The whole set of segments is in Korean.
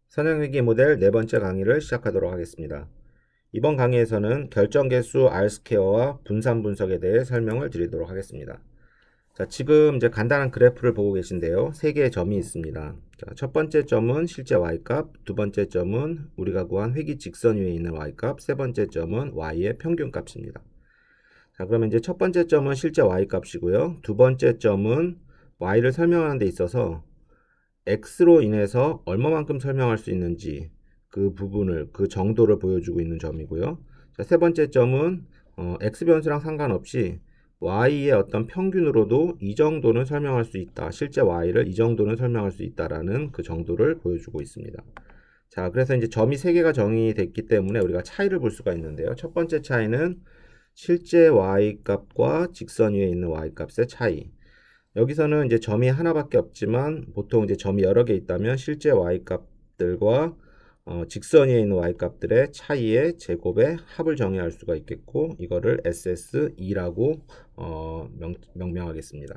선행회계 모델 네 번째 강의를 시작하도록 하겠습니다. 이번 강의에서는 결정계수 R스퀘어와 분산 분석에 대해 설명을 드리도록 하겠습니다. 자, 지금 이제 간단한 그래프를 보고 계신데요. 세 개의 점이 있습니다. 자, 첫 번째 점은 실제 y값, 두 번째 점은 우리가 구한 회기 직선 위에 있는 y값, 세 번째 점은 y의 평균값입니다. 자, 그러면 이제 첫 번째 점은 실제 y값이고요. 두 번째 점은 y를 설명하는 데 있어서 x로 인해서 얼마만큼 설명할 수 있는지 그 부분을, 그 정도를 보여주고 있는 점이고요. 자, 세 번째 점은 x 변수랑 상관없이 y의 어떤 평균으로도 이 정도는 설명할 수 있다. 실제 y를 이 정도는 설명할 수 있다라는 그 정도를 보여주고 있습니다. 자, 그래서 이제 점이 세 개가 정의됐기 때문에 우리가 차이를 볼 수가 있는데요. 첫 번째 차이는 실제 y 값과 직선 위에 있는 y 값의 차이. 여기서는 이제 점이 하나밖에 없지만 보통 이제 점이 여러 개 있다면 실제 y 값들과 직선 위에 있는 y 값들의 차이의 제곱의 합을 정의할 수가 있겠고, 이거를 SSE라고 명명하겠습니다.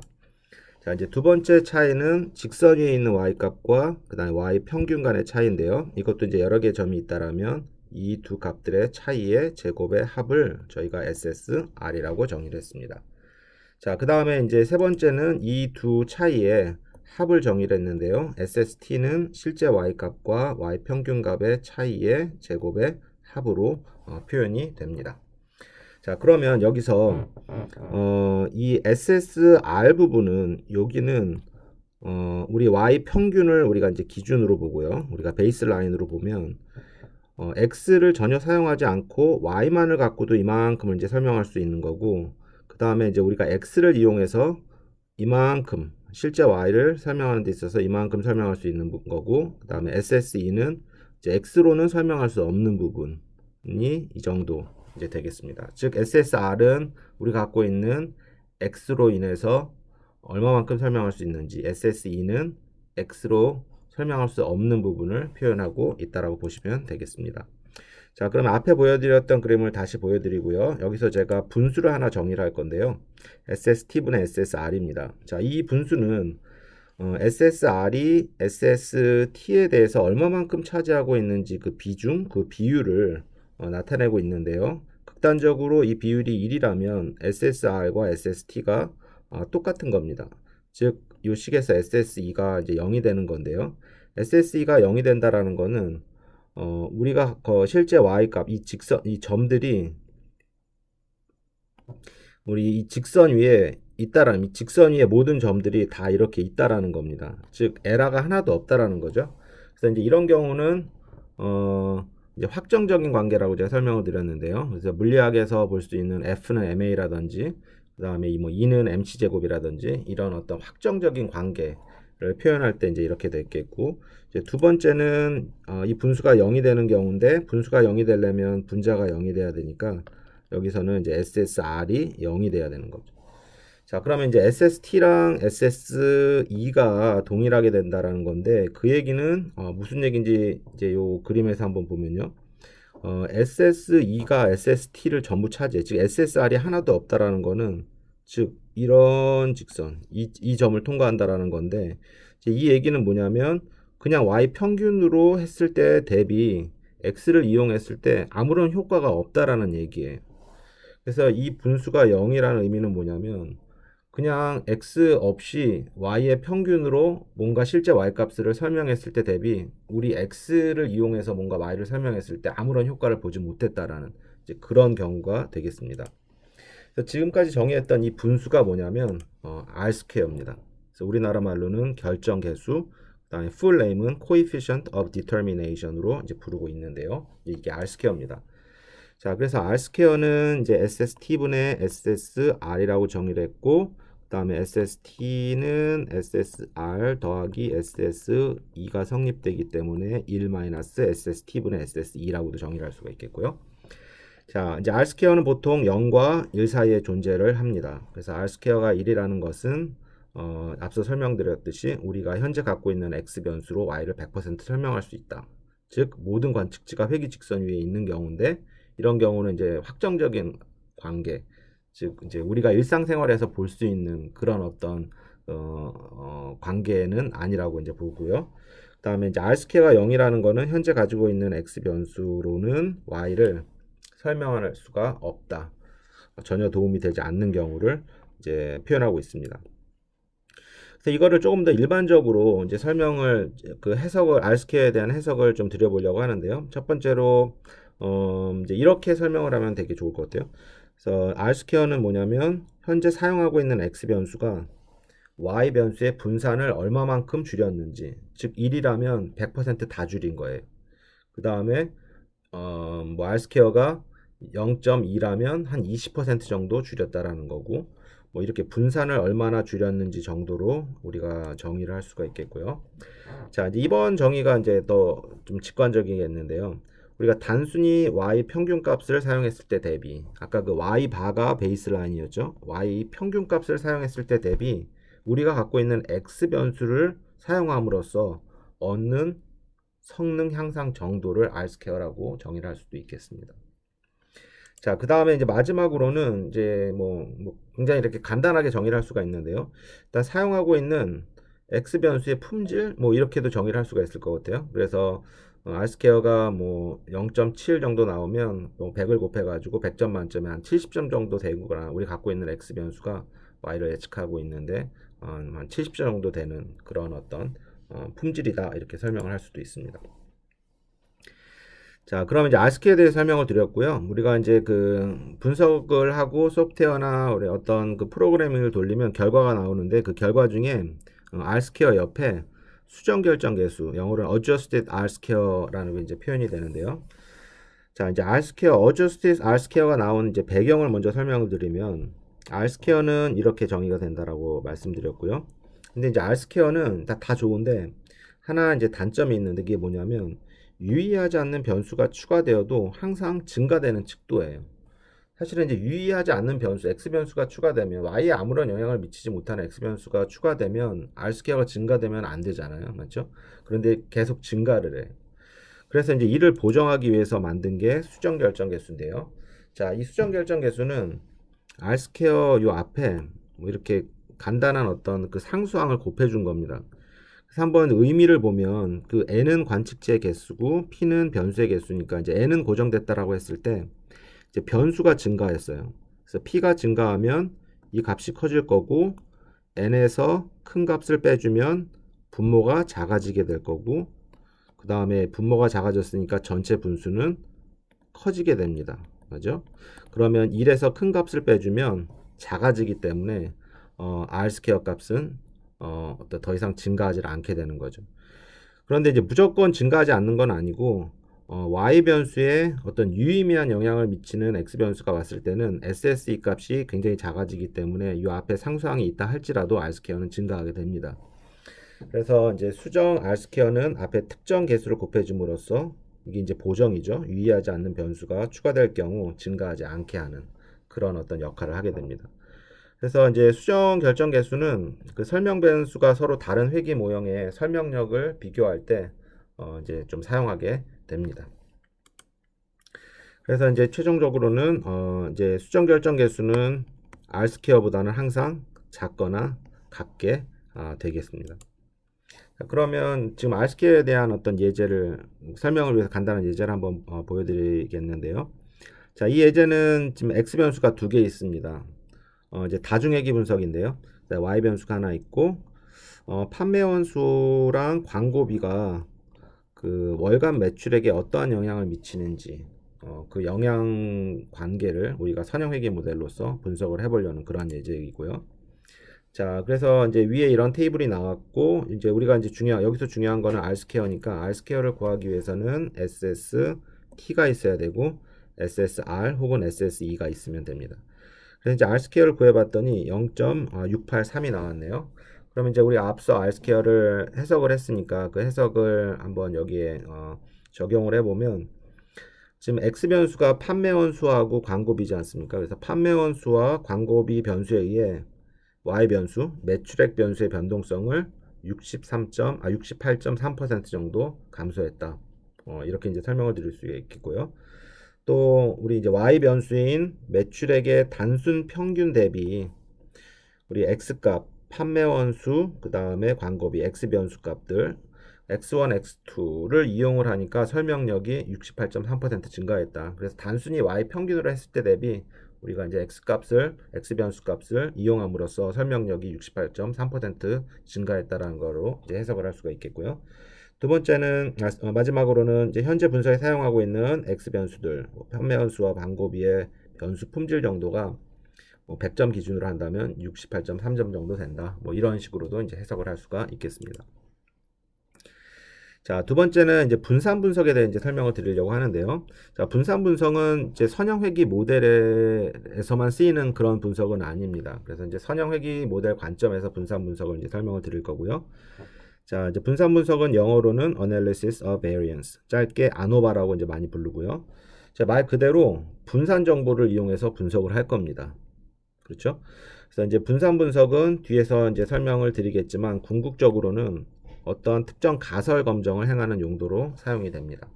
자, 이제 두 번째 차이는 직선 위에 있는 y 값과 그 다음에 y 평균 간의 차이인데요. 이것도 이제 여러 개의 점이 있다라면 이 두 값들의 차이의 제곱의 합을 저희가 SSR이라고 정의를 했습니다. 자, 그 다음에 이제 세 번째는 이 두 차이의 합을 정의를 했는데요. SST는 실제 y값과 y평균값의 차이의 제곱의 합으로 표현이 됩니다. 자, 그러면 여기서 이 SSR 부분은 여기는 우리 y평균을 우리가 이제 기준으로 보고요. 우리가 베이스라인으로 보면 x를 전혀 사용하지 않고 y만을 갖고도 이만큼을 이제 설명할 수 있는 거고, 그 다음에 이제 우리가 x를 이용해서 이만큼 실제 y를 설명하는 데 있어서 이만큼 설명할 수 있는 거고, 그 다음에 SSE는 이제 x로는 설명할 수 없는 부분이 이 정도 이제 되겠습니다. 즉 SSR은 우리가 갖고 있는 x로 인해서 얼마만큼 설명할 수 있는지, SSE는 x로 설명할 수 없는 부분을 표현하고 있다라고 보시면 되겠습니다. 자, 그러면 앞에 보여드렸던 그림을 다시 보여드리고요. 여기서 제가 분수를 하나 정의를 할 건데요. SST분의 SSR입니다. 자, 이 분수는 SSR이 SST에 대해서 얼마만큼 차지하고 있는지 그 비중, 그 비율을 나타내고 있는데요. 극단적으로 이 비율이 1이라면 SSR과 SST가 똑같은 겁니다. 즉, 이 식에서 SSE가 이제 0이 되는 건데요. SSE가 0이 된다라는 거는 우리가 실제 y값, 이 점들이 우리 이 직선 위에 있다라는, 이 직선 위에 모든 점들이 다 이렇게 있다라는 겁니다. 즉 에러가 하나도 없다라는 거죠. 그래서 이제 이런 경우는 이제 확정적인 관계라고 제가 설명을 드렸는데요. 그래서 물리학에서 볼 수 있는 F는 MA라든지, 그 다음에 이 뭐 E는 MC 제곱이라든지 이런 어떤 확정적인 관계를 표현할 때 이제 이렇게 됐겠고, 이제 두 번째는 이 분수가 0이 되는 경우인데, 분수가 0이 되려면 분자가 0이 돼야 되니까 여기서는 이제 SSR이 0이 돼야 되는 거죠. 자, 그러면 이제 SST랑 SSE가 동일하게 된다라는 건데, 그 얘기는 무슨 얘기인지 이제 요 그림에서 한번 보면요. SSE가 SST를 전부 차지해. 즉 SSR이 하나도 없다라는 거는, 즉 이런 직선, 이 점을 통과한다라는 건데, 이제 이 얘기는 뭐냐면 그냥 Y 평균으로 했을 때 대비 X를 이용했을 때 아무런 효과가 없다라는 얘기예요. 그래서 이 분수가 0이라는 의미는 뭐냐면 그냥 x 없이 y의 평균으로 뭔가 실제 y 값을 설명했을 때 대비 우리 x를 이용해서 뭔가 y를 설명했을 때 아무런 효과를 보지 못했다라는 이제 그런 경우가 되겠습니다. 그래서 지금까지 정의했던 이 분수가 뭐냐면 r 스퀘어입니다. 그래서 우리나라 말로는 결정계수, 그다음에 풀 네임은 coefficient of determination으로 이제 부르고 있는데요. 이게 r 스퀘어입니다. 자, 그래서 R스퀘어는 이제 SST분의 SSR이라고 정의를 했고, 그 다음에 SST는 SSR 더하기 SSE가 성립되기 때문에 1-SST분의 SSE라고도 정의를 할 수가 있겠고요. 자, 이제 R스퀘어는 보통 0과 1 사이에 존재를 합니다. 그래서 R스퀘어가 1이라는 것은 앞서 설명드렸듯이 우리가 현재 갖고 있는 X변수로 Y를 100% 설명할 수 있다. 즉, 모든 관측지가 회귀직선 위에 있는 경우인데, 이런 경우는 이제 확정적인 관계, 즉 이제 우리가 일상생활에서 볼 수 있는 그런 어떤 관계는 아니라고 이제 보고요. 다음에 이제 R 스퀘어가 0이라는 거는 현재 가지고 있는 x 변수로는 y를 설명할 수가 없다. 전혀 도움이 되지 않는 경우를 이제 표현하고 있습니다. 그래서 이거를 조금 더 일반적으로 이제 설명을 그 해석을 R 스퀘어에 대한 해석을 좀 드려보려고 하는데요. 첫 번째로 이제 이렇게 설명을 하면 되게 좋을 것 같아요. 그래서 R 스퀘어는 뭐냐면 현재 사용하고 있는 x 변수가 y 변수의 분산을 얼마만큼 줄였는지, 즉 1이라면 100%다 줄인 거예요. 그 다음에 뭐 R 스퀘어가 0.2라면 한 20% 정도 줄였다라는 거고, 뭐 이렇게 분산을 얼마나 줄였는지 정도로 우리가 정의를 할 수가 있겠고요. 자, 이제 이번 정의가 이제 더 좀 직관적이겠는데요. 우리가 단순히 y 평균 값을 사용했을 때 대비, 아까 그 y 바가 베이스라인이었죠. y 평균 값을 사용했을 때 대비 우리가 갖고 있는 x 변수를 사용함으로써 얻는 성능 향상 정도를 R 스퀘어라고 정의를 할 수도 있겠습니다. 자, 그 다음에 이제 마지막으로는 이제 뭐 굉장히 이렇게 간단하게 정의를 할 수가 있는데요. 일단 사용하고 있는 x 변수의 품질 뭐 이렇게도 정의를 할 수가 있을 것 같아요. 그래서 R 스퀘어가 뭐 0.7 정도 나오면 뭐 100을 곱해가지고 100점 만점에 한 70점 정도 되거나 우리 갖고 있는 x 변수가 y를 예측하고 있는데 한 70점 정도 되는 그런 어떤 품질이다 이렇게 설명을 할 수도 있습니다. 자, 그럼 이제 RSK에 대해 설명을 드렸고요. 우리가 이제 그 분석을 하고 소프트웨어나 우리 어떤 그 프로그래밍을 돌리면 결과가 나오는데 그 결과 중에 Rs퀘어 옆에 수정 결정 계수, 영어로는 adjusted Rs퀘어라는 게 이제 표현이 되는데요. 자, 이제 Rs퀘어, adjusted Rs퀘어가 나온 이제 배경을 먼저 설명을 드리면 Rs퀘어는 이렇게 정의가 된다라고 말씀드렸고요. 근데 이제 Rs퀘어는 다 좋은데 하나 이제 단점이 있는데 그게 뭐냐면 유의하지 않는 변수가 추가되어도 항상 증가되는 척도예요. 사실은 이제 유의하지 않는 변수, x 변수가 추가되면 y에 아무런 영향을 미치지 못하는 x 변수가 추가되면 r 스퀘어가 증가되면 안 되잖아요, 맞죠? 그런데 계속 증가를 해. 그래서 이제 이를 보정하기 위해서 만든 게 수정 결정 계수인데요. 자, 이 수정 결정 계수는 r 스퀘어 요 앞에 뭐 이렇게 간단한 어떤 그 상수항을 곱해준 겁니다. 그래서 한번 의미를 보면 그 n은 관측지의 개수고 p는 변수의 개수니까 이제 n은 고정됐다라고 했을 때 이제 변수가 증가했어요. 그래서 p가 증가하면 이 값이 커질 거고 n에서 큰 값을 빼주면 분모가 작아지게 될 거고 그 다음에 분모가 작아졌으니까 전체 분수는 커지게 됩니다. 맞죠? 그러면 1에서 큰 값을 빼주면 작아지기 때문에 r 스퀘어 값은 더 이상 증가하지 않게 되는 거죠. 그런데 이제 무조건 증가하지 않는 건 아니고 y 변수에 어떤 유의미한 영향을 미치는 x 변수가 왔을 때는 SSE 값이 굉장히 작아지기 때문에 이 앞에 상수항이 있다 할지라도 r 스퀘어는 증가하게 됩니다. 그래서 이제 수정 r 스퀘어는 앞에 특정 개수를 곱해줌으로써 이게 이제 보정이죠. 유의하지 않는 변수가 추가될 경우 증가하지 않게 하는 그런 어떤 역할을 하게 됩니다. 그래서 이제 수정 결정 개수는 그 설명 변수가 서로 다른 회귀 모형의 설명력을 비교할 때 이제 좀 사용하게 됩니다. 그래서 이제 최종적으로는 이제 수정 결정 개수는 R 스퀘어보다는 항상 작거나 같게 되겠습니다. 자, 그러면 지금 R 스퀘어에 대한 어떤 예제를 설명을 위해서 간단한 예제를 한번 보여드리겠는데요. 자, 이 예제는 지금 X 변수가 두 개 있습니다. 이제 다중회귀 분석인데요. Y 변수가 하나 있고 판매원 수랑 광고비가 그 월간 매출액에 어떠한 영향을 미치는지 그 영향 관계를 우리가 선형회귀 모델로서 분석을 해보려는 그러한 예제이고요. 자, 그래서 이제 위에 이런 테이블이 나왔고 이제 우리가 이제 여기서 중요한 거는 R 스퀘어니까 R 스퀘어를 구하기 위해서는 SST가 있어야 되고 SSR 혹은 SSE가 있으면 됩니다. 그래서 이제 R 스퀘어를 구해봤더니 0.683이 나왔네요. 그러면 이제 우리 앞서 R 스퀘어를 해석을 했으니까 그 해석을 한번 여기에 적용을 해보면 지금 X 변수가 판매원 수하고 광고비지 않습니까? 그래서 판매원 수와 광고비 변수에 의해 Y 변수, 매출액 변수의 변동성을 68.3% 정도 감소했다. 이렇게 이제 설명을 드릴 수 있겠고요. 또 우리 이제 Y 변수인 매출액의 단순 평균 대비 우리 X 값, 판매원 수, 그 다음에 광고비 X 변수 값들 x1, x2를 이용을 하니까 설명력이 68.3% 증가했다. 그래서 단순히 y 평균으로 했을 때 대비 우리가 이제 x 변수 값을 이용함으로써 설명력이 68.3% 증가했다라는 거로 이제 해석을 할 수가 있겠고요. 두 번째는 마지막으로는 이제 현재 분석에 사용하고 있는 x 변수들, 판매 변수와 광고비의 변수 품질 정도가 100점 기준으로 한다면 68.3점 정도 된다. 뭐 이런 식으로도 이제 해석을 할 수가 있겠습니다. 자, 두 번째는 이제 분산 분석에 대해 이제 설명을 드리려고 하는데요. 자, 분산 분석은 이제 선형 회귀 모델에서만 쓰이는 그런 분석은 아닙니다. 그래서 이제 선형 회귀 모델 관점에서 분산 분석을 이제 설명을 드릴 거고요. 자, 이제 분산 분석은 영어로는 analysis of variance, 짧게 아노바라고 이제 많이 부르고요. 자, 말 그대로 분산 정보를 이용해서 분석을 할 겁니다. 그렇죠? 그래서 이제 분산 분석은 뒤에서 이제 설명을 드리겠지만 궁극적으로는 어떤 특정 가설 검정을 행하는 용도로 사용이 됩니다.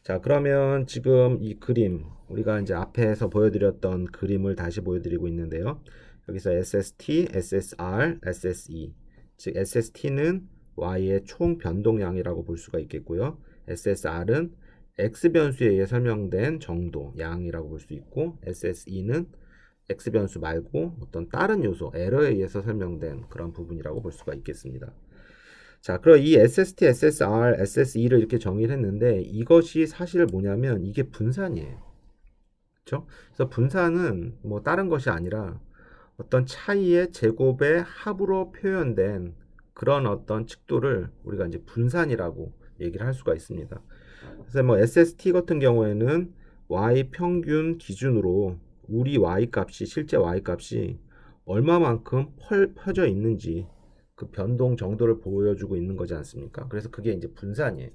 자, 그러면 지금 이 그림, 우리가 이제 앞에서 보여드렸던 그림을 다시 보여드리고 있는데요. 여기서 SST, SSR, SSE, 즉 SST는 Y의 총 변동량이라고 볼 수가 있겠고요. SSR은 X 변수에 의해 설명된 정도, 양이라고 볼 수 있고, SSE는 X 변수 말고 어떤 다른 요소, 에러에 의해서 설명된 그런 부분이라고 볼 수가 있겠습니다. 자, 그럼 이 SST, SSR, SSE를 이렇게 정의를 했는데 이것이 사실 뭐냐면 이게 분산이에요. 그렇죠? 그래서 분산은 뭐 다른 것이 아니라 어떤 차이의 제곱의 합으로 표현된 그런 어떤 칙도를 우리가 이제 분산이라고 얘기를 할 수가 있습니다. 그래서 뭐 SST 같은 경우에는 Y 평균 기준으로 우리 Y 값이 실제 Y 값이 얼마만큼 펴져 있는지 그 변동 정도를 보여주고 있는 거지 않습니까? 그래서 그게 이제 분산이에요.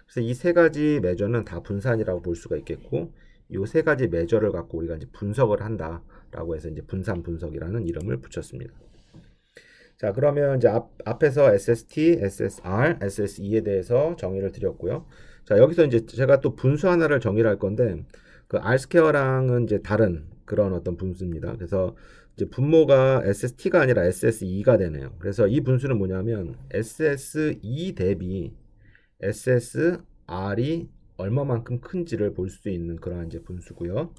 그래서 이 세 가지 매저는 다 분산이라고 볼 수가 있겠고, 이 세 가지 매저를 갖고 우리가 이제 분석을 한다라고 해서 이제 분산 분석이라는 이름을 붙였습니다. 자, 그러면 이제 앞에서 SST, SSR, SSE에 대해서 정의를 드렸고요. 자, 여기서 이제 제가 또 분수 하나를 정의를 할 건데, 그 R스퀘어랑은 이제 다른 그런 어떤 분수입니다. 그래서 이제 분모가 SST가 아니라 SSE가 되네요. 그래서 이 분수는 뭐냐면 SSE 대비 SSR이 얼마만큼 큰지를 볼 수 있는 그런 이제 분수고요.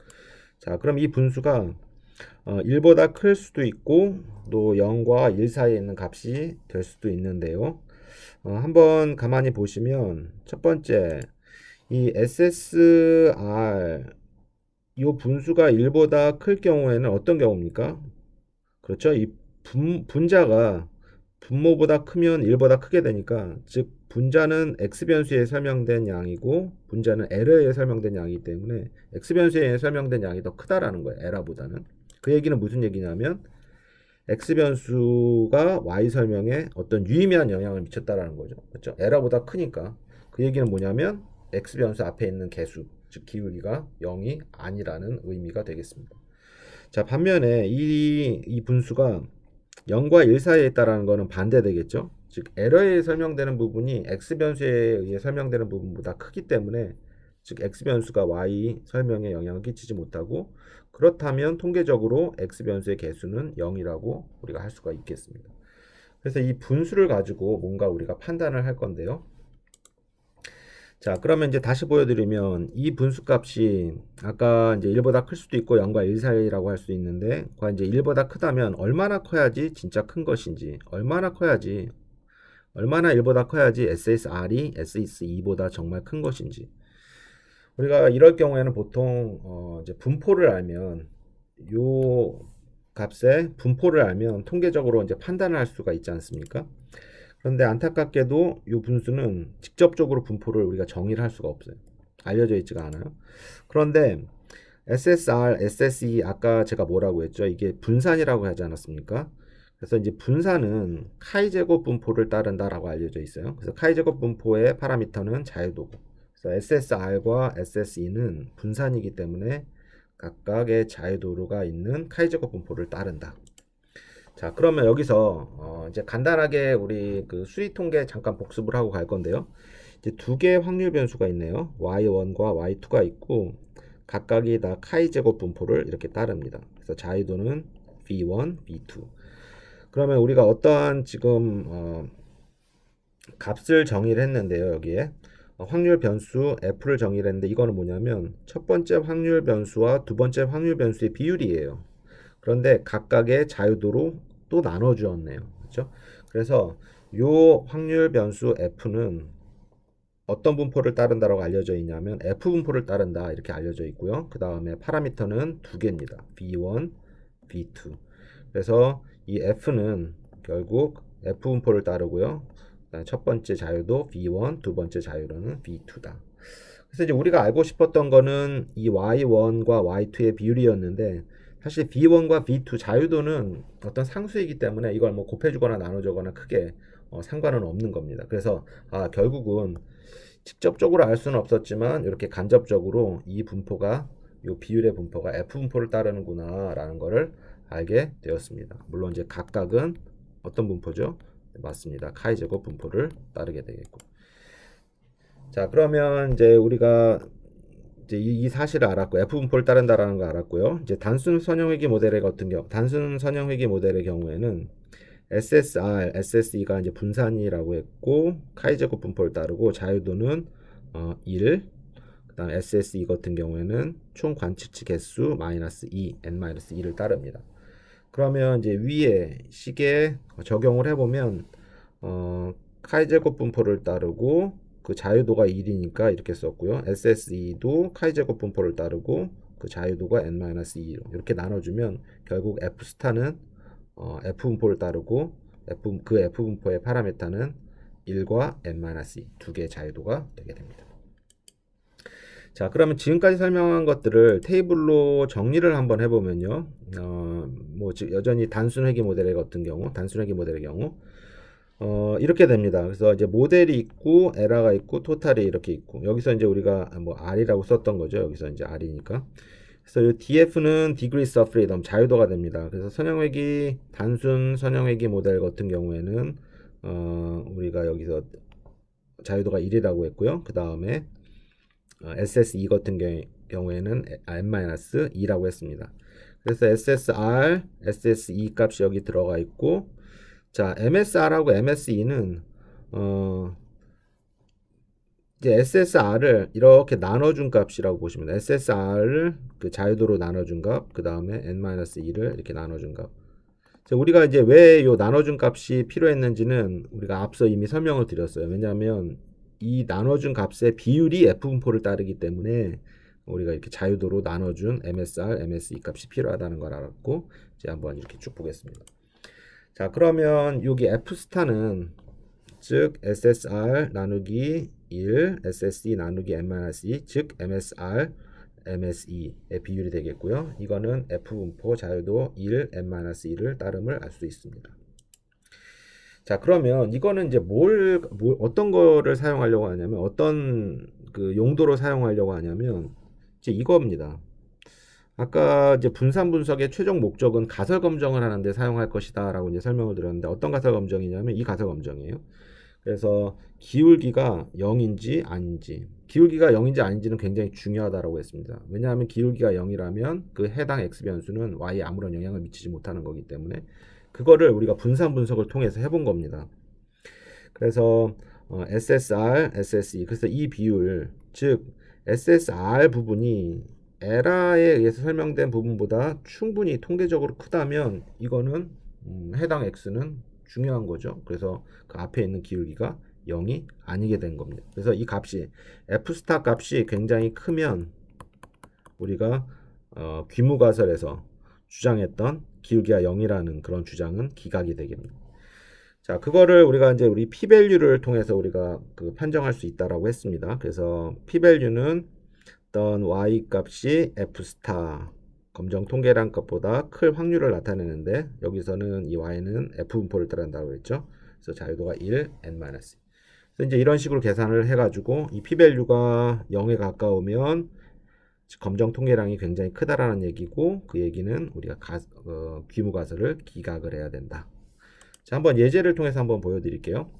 자, 그럼 이 분수가 1보다 클 수도 있고 또 0과 1 사이에 있는 값이 될 수도 있는데요. 한번 가만히 보시면 첫 번째 이 SSR 이 분수가 1보다 클 경우에는 어떤 경우입니까? 그렇죠. 이 분자가 분모보다 크면 1보다 크게 되니까 즉 분자는 x변수에 설명된 양이고 분자는 에러에 설명된 양이기 때문에 x변수에 설명된 양이 더 크다라는 거예요. 에러보다는. 그 얘기는 무슨 얘기냐면 x변수가 y 설명에 어떤 유의미한 영향을 미쳤다라는 거죠. 그렇죠? 에러보다 크니까. 그 얘기는 뭐냐면 x변수 앞에 있는 개수, 즉 기울기가 0이 아니라는 의미가 되겠습니다. 자, 반면에 이 분수가 0과 1 사이에 있다라는 것은 반대되겠죠. 즉 에러에 설명되는 부분이 x변수에 의해 설명되는 부분보다 크기 때문에 즉 x변수가 y 설명에 영향을 끼치지 못하고 그렇다면 통계적으로 x변수의 개수는 0이라고 우리가 할 수가 있겠습니다. 그래서 이 분수를 가지고 뭔가 우리가 판단을 할 건데요. 자, 그러면 이제 다시 보여드리면 이 분수값이 아까 이제 1보다 클 수도 있고 0과 1 사이라고 할 수 있는데 과연 이제 1보다 크다면 얼마나 커야지 진짜 큰 것인지 얼마나 1보다 커야지 SSR이 SSE보다 정말 큰 것인지 우리가 이럴 경우에는 보통 이제 분포를 알면 요 값의 분포를 알면 통계적으로 이제 판단을 할 수가 있지 않습니까? 그런데 안타깝게도 이 분수는 직접적으로 분포를 우리가 정의를 할 수가 없어요. 알려져 있지가 않아요. 그런데 SSR, SSE 아까 제가 뭐라고 했죠? 이게 분산이라고 하지 않았습니까? 그래서 이제 분산은 카이-제곱 분포를 따른다라고 알려져 있어요. 그래서 카이-제곱 분포의 파라미터는 자유도고. 그래서 SSR과 SSE는 분산이기 때문에 각각의 자유도가 있는 카이-제곱 분포를 따른다. 자, 그러면 여기서 이제 간단하게 우리 그 수리 통계 잠깐 복습을 하고 갈 건데요. 이제 두 개의 확률 변수가 있네요. y1과 y2가 있고 각각이 다 카이 제곱 분포를 이렇게 따릅니다. 그래서 자유도는 v1, v2. 그러면 우리가 어떠한 지금 값을 정의를 했는데요. 여기에 확률 변수 f를 정의를 했는데 이거는 뭐냐면 첫 번째 확률 변수와 두 번째 확률 변수의 비율이에요. 그런데 각각의 자유도로 또 나눠 주었네요. 그렇죠? 그래서 요 확률 변수 f는 어떤 분포를 따른다라고 알려져 있냐면 f 분포를 따른다 이렇게 알려져 있고요. 그 다음에 파라미터는 두 개입니다. v1, v2. 그래서 이 f는 결국 f 분포를 따르고요. 첫 번째 자유도 v1, 두 번째 자유로는 v2다. 그래서 이제 우리가 알고 싶었던 거는 이 y1과 y2의 비율이었는데 사실 v1과 v2 자유도는 어떤 상수이기 때문에 이걸 뭐 곱해주거나 나눠주거나 크게 상관은 없는 겁니다. 그래서 결국은 직접적으로 알 수는 없었지만 이렇게 간접적으로 이 분포가 이 비율의 분포가 f 분포를 따르는구나 라는 거를 알게 되었습니다. 물론 이제 각각은 어떤 분포죠? 맞습니다. 카이 제곱 분포를 따르게 되겠고. 자, 그러면 이제 우리가 이제 이 사실을 알았고 f 분포를 따른다라는 걸 알았고요. 이제 단순 선형회귀 모델의 같은 경우, 단순 선형회귀 모델의 경우에는 SSR, SSE가 이제 분산이라고 했고 카이 제곱 분포를 따르고 자유도는 1. 그다음 SSE 같은 경우에는 총 관측치 개수 마이너스 2, n-2를 따릅니다. 그러면 이제 위에 식에 적용을 해보면 카이 제곱 분포를 따르고 그 자유도가 1이니까 이렇게 썼고요. SSE도 카이 제곱 분포를 따르고 그 자유도가 n-2로 이렇게 나눠주면 결국 F 스타는 F 분포를 따르고 그 F 분포의 파라미터는 1과 n-2 두 개의 자유도가 되게 됩니다. 자, 그러면 지금까지 설명한 것들을 테이블로 정리를 한번 해보면요. 뭐 여전히 단순 회귀 모델의 같은 경우, 단순 회귀 모델의 경우 이렇게 됩니다. 그래서 이제 모델이 있고 에러가 있고 토탈이 이렇게 있고 여기서 이제 우리가 뭐 R이라고 썼던 거죠. 여기서 이제 R이니까. 그래서 이 DF는 Degrees of Freedom 자유도가 됩니다. 그래서 선형회귀 단순 선형회귀 모델 같은 경우에는 우리가 여기서 자유도가 1이라고 했고요. 그 다음에 SSE 같은 경우에는 n-2라고 했습니다. 그래서 SSR, SSE 값이 여기 들어가 있고 자, MSR하고 MSE는 이제 SSR을 이렇게 나눠준 값이라고 보시면 돼요. SSR을 그 자유도로 나눠준 값, 그 다음에 n-2를 이렇게 나눠준 값. 우리가 이제 왜 요 나눠준 값이 필요했는지는 우리가 앞서 이미 설명을 드렸어요. 왜냐하면 이 나눠준 값의 비율이 F분포를 따르기 때문에 우리가 이렇게 자유도로 나눠준 MSR, MSE 값이 필요하다는 걸 알았고 이제 한번 이렇게 쭉 보겠습니다. 자, 그러면 여기 F스타는 즉 SSR 나누기 1, SSE 나누기 n-2, 즉 MSR, MSE의 비율이 되겠고요. 이거는 F분포 자유도 1, n-2를 따름을 알 수 있습니다. 자, 그러면 이거는 이제 어떤 거를 사용하려고 하냐면 어떤 그 용도로 사용하려고 하냐면 이제 이겁니다. 아까 이제 분산 분석의 최종 목적은 가설 검정을 하는데 사용할 것이다 라고 이제 설명을 드렸는데 어떤 가설 검정이냐면 이 가설 검정이에요. 그래서 기울기가 0인지 아닌지 기울기가 0인지 아닌지는 굉장히 중요하다고 했습니다. 왜냐하면 기울기가 0이라면 그 해당 x 변수는 y에 아무런 영향을 미치지 못하는 거기 때문에 그거를 우리가 분산 분석을 통해서 해본 겁니다. 그래서 SSR, SSE 그래서 이 비율 즉 SSR 부분이 에라에 의해서 설명된 부분보다 충분히 통계적으로 크다면 이거는 해당 x는 중요한 거죠. 그래서 그 앞에 있는 기울기가 0이 아니게 된 겁니다. 그래서 이 값이 F스타 값이 굉장히 크면 우리가 귀무가설에서 주장했던 기울기가 0이라는 그런 주장은 기각이 되게 됩니다. 자, 그거를 우리가 이제 우리 p-밸류를 통해서 우리가 그 판정할 수 있다라고 했습니다. 그래서 p-밸류는 어떤 y 값이 F스타 검정 통계량 값보다 클 확률을 나타내는데 여기서는 이 y는 F분포를 따른다고 했죠. 그래서 자유도가 1, n-. 그래서 이제 이런 식으로 계산을 해가지고 이 p-밸류가 0에 가까우면 검정 통계량이 굉장히 크다라는 얘기고 그 얘기는 우리가 귀무가설을 기각을 해야 된다. 자, 한번 예제를 통해서 한번 보여드릴게요.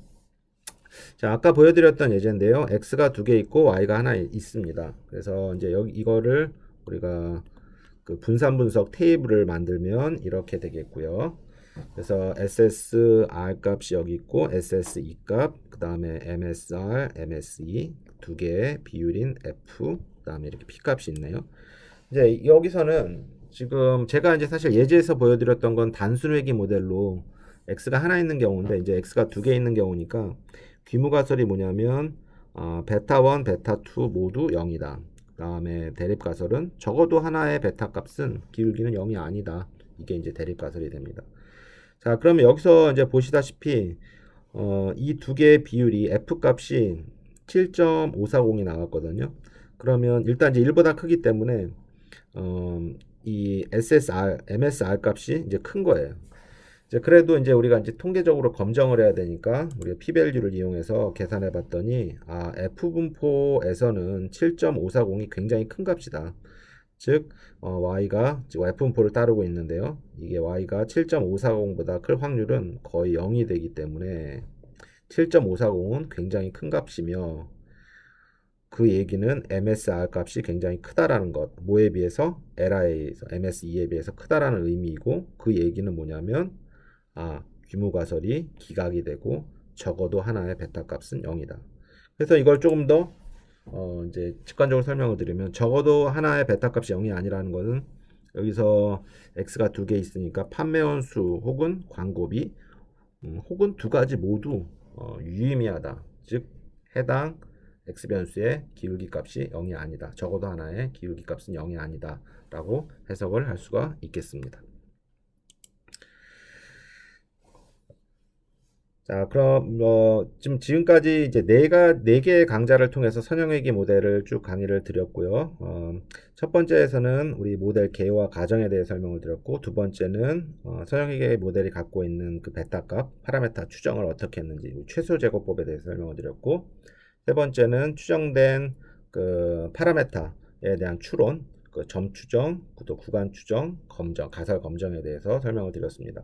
자, 아까 보여드렸던 예제인데요. x가 두 개 있고 y가 하나 있습니다. 그래서 이제 이거를 우리가 그 분산 분석 테이블을 만들면 이렇게 되겠고요. 그래서 SSR 값이 여기 있고 SSE 값, 그 다음에 MSR, MSE 두 개의 비율인 F, 그 다음에 이렇게 P 값이 있네요. 이제 여기서는 지금 제가 이제 사실 예제에서 보여드렸던 건 단순 회귀 모델로 x가 하나 있는 경우인데 이제 x가 두 개 있는 경우니까 귀무가설이 뭐냐면 베타 1, 베타 2 모두 0이다. 그 다음에 대립가설은 적어도 하나의 베타 값은 기울기는 0이 아니다. 이게 이제 대립가설이 됩니다. 자, 그러면 여기서 이제 보시다시피 이 두 개의 비율이 f 값이 7.540이 나왔거든요. 그러면 일단 이제 1보다 크기 때문에 이 SSR, MSR 값이 이제 큰 거예요. 이제 그래도 이제 우리가 이제 통계적으로 검정을 해야 되니까 우리가 p-value를 이용해서 계산해 봤더니 f 분포에서는 7.540이 굉장히 큰 값이다. 즉 y가 f 분포를 따르고 있는데요. 이게 y가 7.540보다 클 확률은 거의 0이 되기 때문에 7.540은 굉장히 큰 값이며 그 얘기는 MSR 값이 굉장히 크다라는 것. 뭐에 비해서? LI에서 MSE에 비해서 크다라는 의미이고 그 얘기는 뭐냐면 규모가설이 기각이 되고 적어도 하나의 베타 값은 0이다. 그래서 이걸 조금 더 이제 직관적으로 설명을 드리면 적어도 하나의 베타 값이 0이 아니라는 것은 여기서 x가 두 개 있으니까 판매원 수 혹은 광고비 혹은 두 가지 모두 유의미하다. 즉 해당 x 변수의 기울기 값이 0이 아니다. 적어도 하나의 기울기 값은 0이 아니다. 라고 해석을 할 수가 있겠습니다. 자, 그럼 지금까지 이제 네 개의 강좌를 통해서 선형회귀 모델을 쭉 강의를 드렸고요. 첫 번째에서는 우리 모델 개요와 가정에 대해 설명을 드렸고, 두 번째는 선형회귀 모델이 갖고 있는 그 베타 값, 파라메타 추정을 어떻게 했는지 최소 제곱법에 대해서 설명을 드렸고, 세 번째는 추정된 그 파라메타에 대한 추론, 그 점 추정, 또 구간 추정, 검정, 가설 검정에 대해서 설명을 드렸습니다.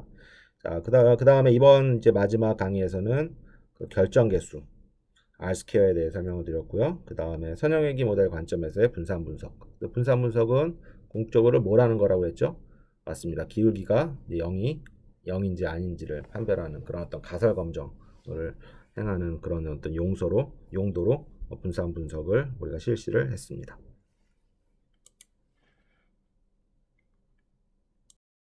자, 그 다음에 이번 이제 마지막 강의에서는 그 결정 개수, R스퀘어에 대해 설명을 드렸고요. 그 다음에 선형회귀 모델 관점에서의 분산 분석. 그 분산 분석은 궁극적으로 뭐라는 거라고 했죠? 맞습니다. 기울기가 0인지 아닌지를 판별하는 그런 어떤 가설 검정을 행하는 그런 어떤 용도로 분산 분석을 우리가 실시를 했습니다.